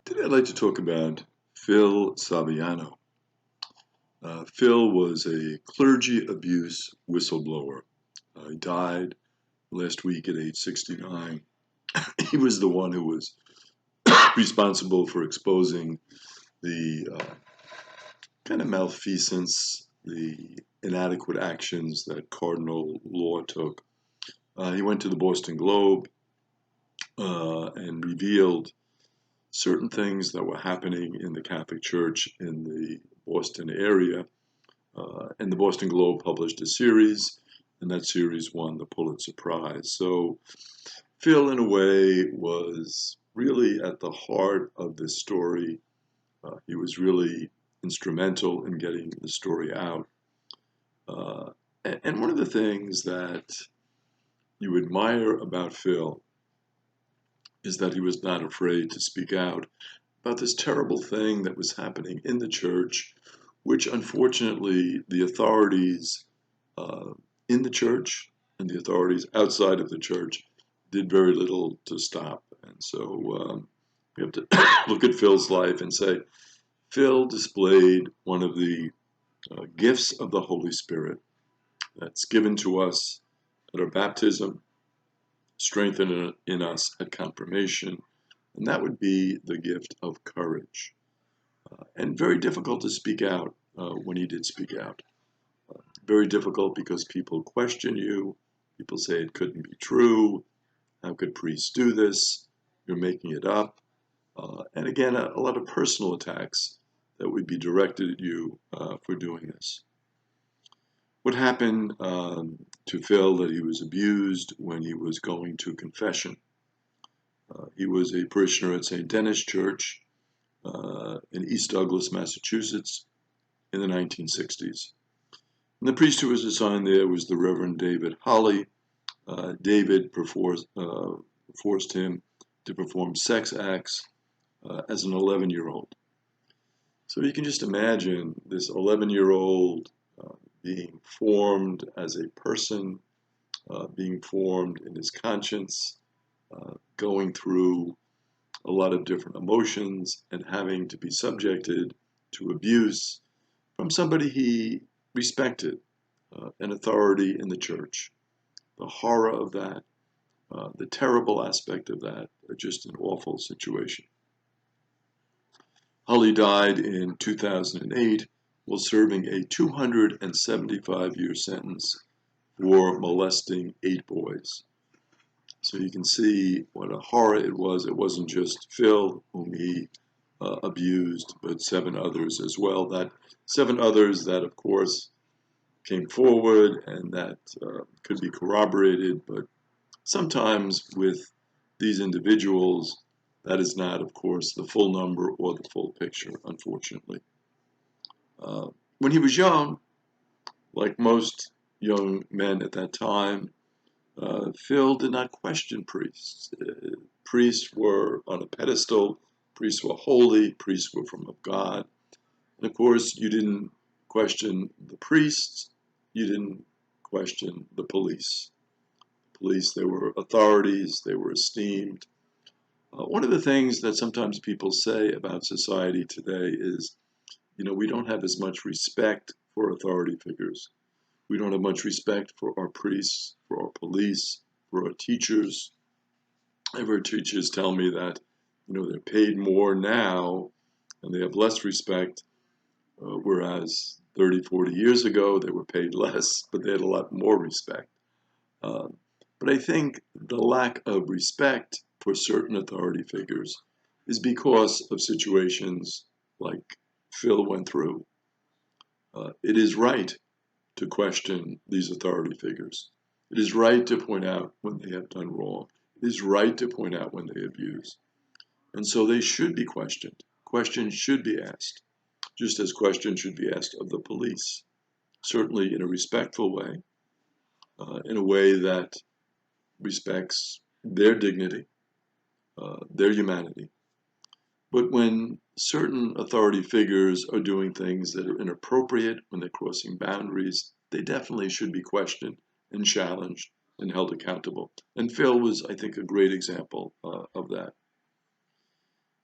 Today I'd like to talk about Phil Saviano. Phil was a clergy abuse whistleblower. He died last week at age 69. He was the one who was responsible for exposing the kind of malfeasance, the inadequate actions that Cardinal Law took. He went to the Boston Globe and revealed certain things that were happening in the Catholic Church in the Boston area. And the Boston Globe published a series, and that series won the Pulitzer Prize. So Phil, in a way, was really at the heart of this story. He was really instrumental in getting the story out. And one of the things that you admire about Phil is that he was not afraid to speak out about this terrible thing that was happening in the church, which unfortunately the authorities in the church and the authorities outside of the church did very little to stop. And so we have to look at Phil's life and say, Phil displayed one of the gifts of the Holy Spirit that's given to us at our baptism, strengthened in us at confirmation, and that would be the gift of courage. And very difficult to speak out when he did speak out. Very difficult because people question you. People say it couldn't be true. How could priests do this? You're making it up. And again, a lot of personal attacks that would be directed at you for doing this. What happened to Phil that he was abused when he was going to confession? He was a parishioner at St. Denis Church in East Douglas, Massachusetts in the 1960s. And the priest who was assigned there was the Reverend David Holly. David forced him to perform sex acts as an 11-year-old. So you can just imagine this 11-year-old being formed as a person, being formed in his conscience, going through a lot of different emotions and having to be subjected to abuse from somebody he respected, an authority in the church. The horror of that, the terrible aspect of that, just an awful situation. Holly died in 2008 while serving a 275-year sentence for molesting 8 boys. So you can see what a horror it was. It wasn't just Phil whom he abused, but 7 others as well. That 7 others that, of course, came forward and that could be corroborated, but sometimes with these individuals, that is not, of course, the full number or the full picture, unfortunately. When he was young, like most young men at that time, Phil did not question priests. Priests were on a pedestal, priests were holy, priests were from of God. And of course, you didn't question the priests, you didn't question the police. Police, they were authorities, they were esteemed. One of the things that sometimes people say about society today is, we don't have as much respect for authority figures. We don't have much respect for our priests, for our police, for our teachers. I've heard teachers tell me that, they're paid more now and they have less respect, whereas 30, 40 years ago they were paid less, but they had a lot more respect. But I think the lack of respect for certain authority figures is because of situations like Phil went through. It is right to question these authority figures. It is right to point out when they have done wrong. It is right to point out when they abuse. And so they should be questioned. Questions should be asked, just as questions should be asked of the police, certainly in a respectful way, in a way that respects their dignity, their humanity. But when certain authority figures are doing things that are inappropriate, when they're crossing boundaries, they definitely should be questioned and challenged and held accountable. And Phil was, I think, a great example of that.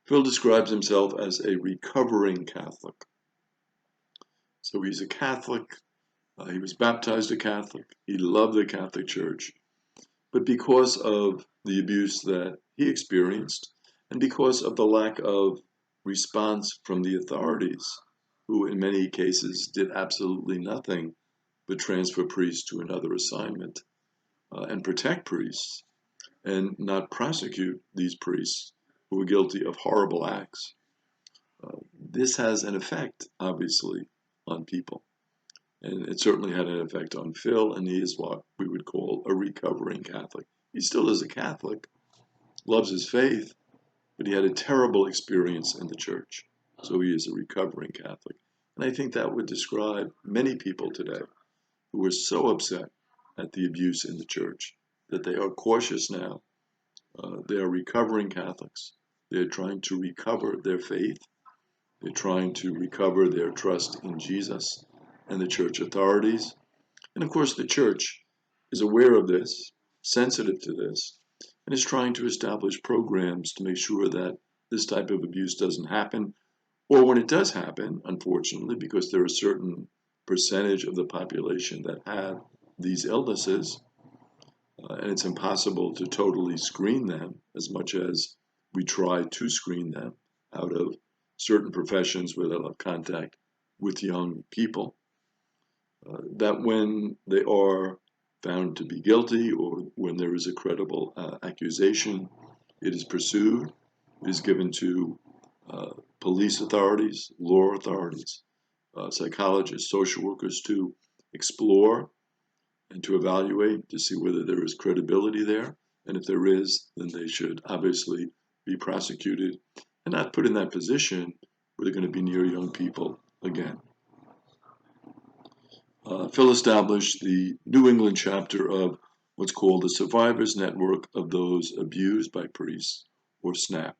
Phil describes himself as a recovering Catholic. So he's a Catholic. He was baptized a Catholic. He loved the Catholic Church. But because of the abuse that he experienced, and because of the lack of response from the authorities, who in many cases did absolutely nothing but transfer priests to another assignment and protect priests and not prosecute these priests who were guilty of horrible acts, this has an effect, obviously, on people. And it certainly had an effect on Phil, and he is what we would call a recovering Catholic. He still is a Catholic, loves his faith, but he had a terrible experience in the church. So he is a recovering Catholic. And I think that would describe many people today who are so upset at the abuse in the church that they are cautious now. They are recovering Catholics. They're trying to recover their faith. They're trying to recover their trust in Jesus and the church authorities. And of course, the church is aware of this, sensitive to this, and is trying to establish programs to make sure that this type of abuse doesn't happen. Or when it does happen, unfortunately, because there are a certain percentage of the population that have these illnesses, and it's impossible to totally screen them as much as we try to screen them out of certain professions where they'll have contact with young people. That when they are found to be guilty or when there is a credible accusation, it is pursued, it is given to police authorities, law authorities, psychologists, social workers to explore and to evaluate to see whether there is credibility there. And if there is, then they should obviously be prosecuted and not put in that position where they're going to be near young people again. Phil established the New England chapter of what's called the Survivors Network of Those Abused by Priests, or SNAP,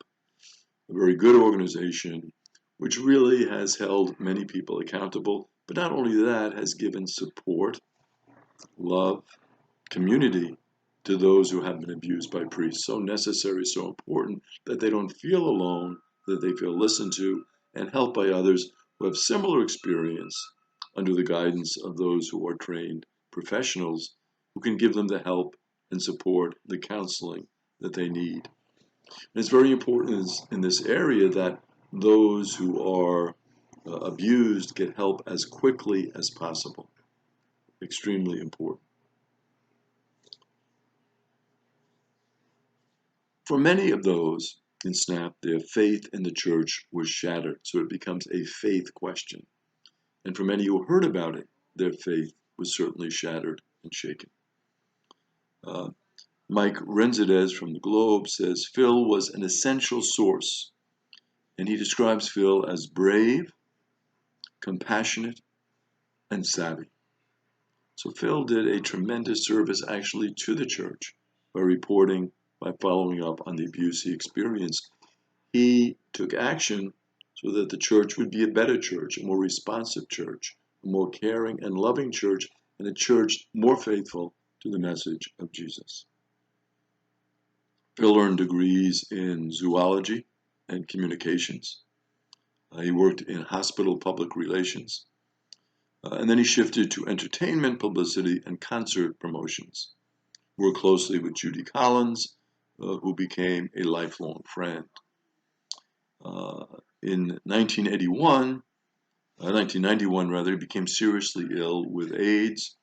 a very good organization which really has held many people accountable, but not only that, has given support, love, community to those who have been abused by priests. So necessary, so important that they don't feel alone, that they feel listened to and helped by others who have similar experience under the guidance of those who are trained professionals who can give them the help and support, the counseling that they need. And it's very important in this area that those who are abused get help as quickly as possible. Extremely important. For many of those in SNAP, their faith in the church was shattered, so it becomes a faith question. And for many who heard about it, their faith was certainly shattered and shaken. Mike Renzdez from the Globe says Phil was an essential source, and he describes Phil as brave, compassionate, and savvy. So Phil did a tremendous service actually to the church by reporting, by following up on the abuse he experienced. He took action so that the church would be a better church, a more responsive church, a more caring and loving church, and a church more faithful to the message of Jesus. Phil earned degrees in zoology and communications. He worked in hospital public relations. And then he shifted to entertainment, publicity, and concert promotions. Worked closely with Judy Collins, who became a lifelong friend. In 1991, 1991 rather, he became seriously ill with AIDS.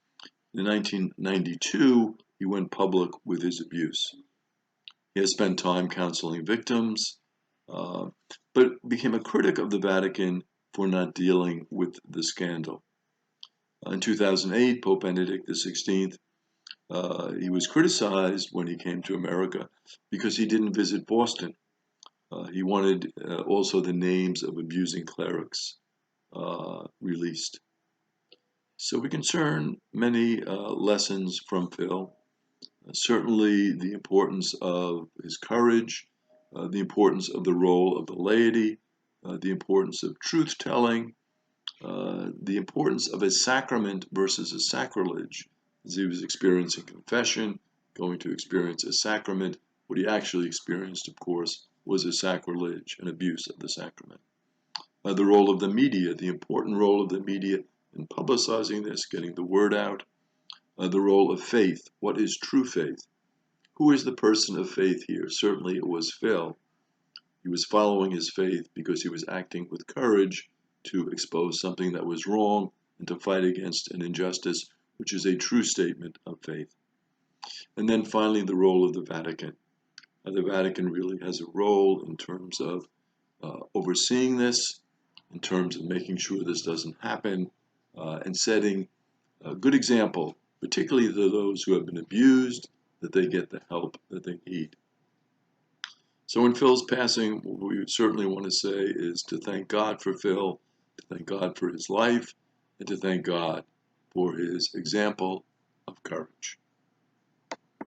In 1992, he went public with his abuse. He has spent time counseling victims, but became a critic of the Vatican for not dealing with the scandal. In 2008, Pope Benedict XVI, he was criticized when he came to America because he didn't visit Boston. He wanted also the names of abusing clerics released. So we can learn many lessons from Phil. Certainly the importance of his courage, the importance of the role of the laity, the importance of truth-telling, the importance of a sacrament versus a sacrilege, as he was experiencing confession, going to experience a sacrament. What he actually experienced, of course, was a sacrilege, an abuse of the sacrament. The role of the media, the important role of the media in publicizing this, getting the word out. The role of faith. What is true faith? Who is the person of faith here? Certainly it was Phil. He was following his faith because he was acting with courage to expose something that was wrong and to fight against an injustice, which is a true statement of faith. And then finally, the role of the Vatican. The Vatican really has a role in terms of overseeing this, in terms of making sure this doesn't happen, and setting a good example, particularly to those who have been abused, that they get the help that they need. So in Phil's passing, what we certainly want to say is to thank God for Phil, to thank God for his life, and to thank God for his example of courage.